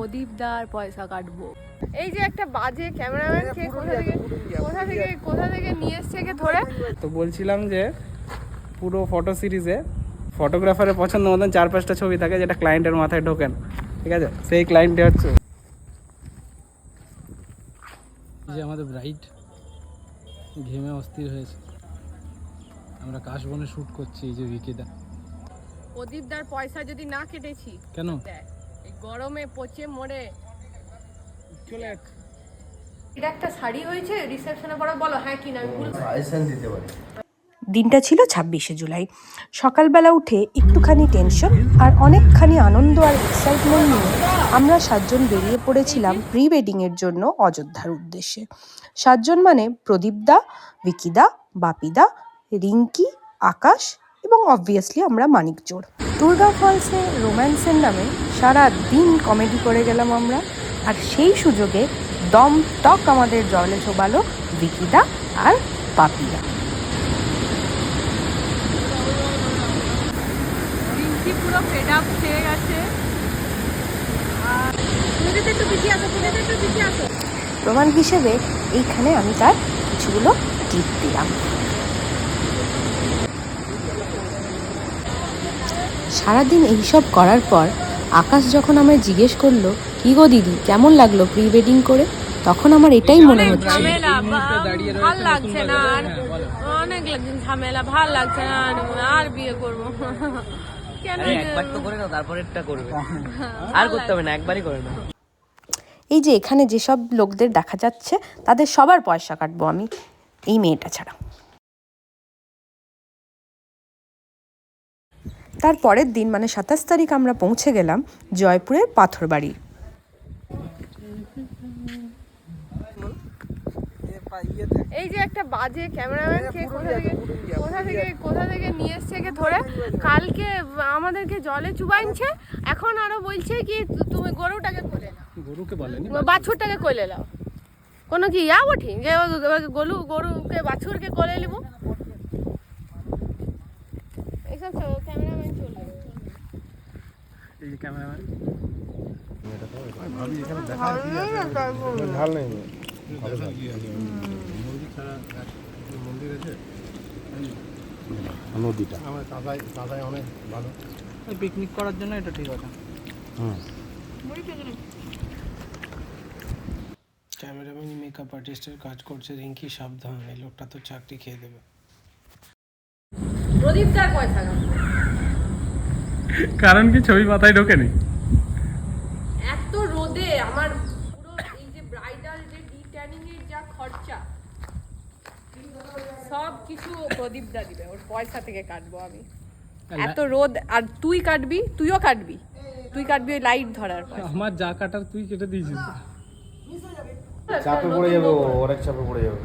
প্রদীপদার পয়সা কাটবো। এই যে একটা বাজে ক্যামেরাম্যান কে কোথা থেকে নিয়ে এসছে কে ধরে। তো বলছিলাম যে পুরো ফটো সিরিজে ফটোগ্রাফারের পছন্দ মতন 4-5টা ছবি থাকে যেটা ক্লায়েন্টের মাথায় ঢোকেন, ঠিক আছে? সেই ক্লায়েন্টে হচ্ছে যে আমাদের ব্রাইড ঘেমে অস্থির হয়েছে। আমরা কাশবনে শ্যুট করছি। এই যে বিকিদা, প্রদীপদার পয়সা যদি না কেটেছি কেন এই গরমে পচে মরে চলে যাচ্ছে। এটা একটা শাড়ি হয়েছে রিসেপশনে পড়া, বলো হ্যাঁ কি না আমি ভুল সাজেশন দিতে পারি। দিনটা ছিল 26শে জুলাই। সকালবেলা উঠে একটুখানি টেনশন আর অনেকখানি আনন্দ আর এক্সাইটমেন্ট নিয়ে আমরা 7 জন বেরিয়ে পড়েছিলাম প্রি ওয়েডিংয়ের জন্য অযোধ্যার উদ্দেশ্যে। 7 জন মানে প্রদীপদা, বিকিদা, বাপিদা, রিঙ্কি, আকাশ এবং অবভিয়াসলি আমরা মানিকজোড়। দুর্গা ফলসে রোম্যান্সের নামে সারা দিন কমেডি করে গেলাম আমরা। আর সেই সুযোগে দম টক আমাদের জলে চোবালো বিকিদা আর বাপিদা। পুরো ফেড আপ হয়ে গেছে। প্রমাণ হিসেবে এইখানে আমি তার কিছুগুলো টিপ দিলাম। সারাদিন এইসব করার পর আকাশ যখন আমায় জিজ্ঞেস করলো, কি গো দিদি কেমন লাগলো প্রি ওয়েডিং করে, তখন আমার এটাই মনে হচ্ছে ভাল লাগছে না, অনেক ঝামেলা, ভাল লাগছে না, আর বিয়ে করবো কেন? একবার তো করে নাও, তারপরেরটা করবে। আর করতে হবে না, একবারই করে নাও। এই যে এখানে যেসব লোকদের দেখা যাচ্ছে তাদের সবার পয়সা কাটবো আমি, এই মেয়েটা ছাড়া। তার পরের দিন মানে 27 তারিখ আমরা পৌঁছে গেলাম জয়পুরের পাথরবাড়ি। এই যে একটা বাজে ক্যামেরাম্যান কে কোথা থেকে নিয়ে এসছে কে ধরে, কালকে আমাদেরকে জলে চুবাইছে, এখন আরো বলছে কি তুমি গরুটাকে কোলে নাও, গরুকে বলেনি, বাছুরটাকে কোলে নাও। কোনো কি বঠি যে গরুকে বাছুরকে কোলে নিব? এইসব ক্যামেরাম্যান চলবে। এই যে ক্যামেরাম্যান ঢাল নেই নদীটা আমার কাঁদায় অনেক ভালো পিকনিক করার জন্য এটা ঠিক আছে। ক্যামেরাম্যান মেকআপ আর্টিস্টের কাজ করছে রিঙ্কি, সাবধান, এই লোকটা তো চাকরি খেয়ে দেবে। প্রদীপদার পয়সা কারণ কি ছবি মাথায় ঢোকেনি? এত রোদে আমার পুরো এই যে ব্রাইডাল যে ডিট্যানিং এর যা খরচা সব কিছু প্রদীপদা দিবে, ওর পয়সা থেকে কাটবো আমি। এত রোদ, আর তুই কাটবি, তুইও কাটবি, তুই কাটবি ওই লাইট ধরার পর। আমার যা কাটার তুই কেটে দিয়েছিস। চাপে পড়ে যাবে, অনেক চাপে পড়ে যাবে।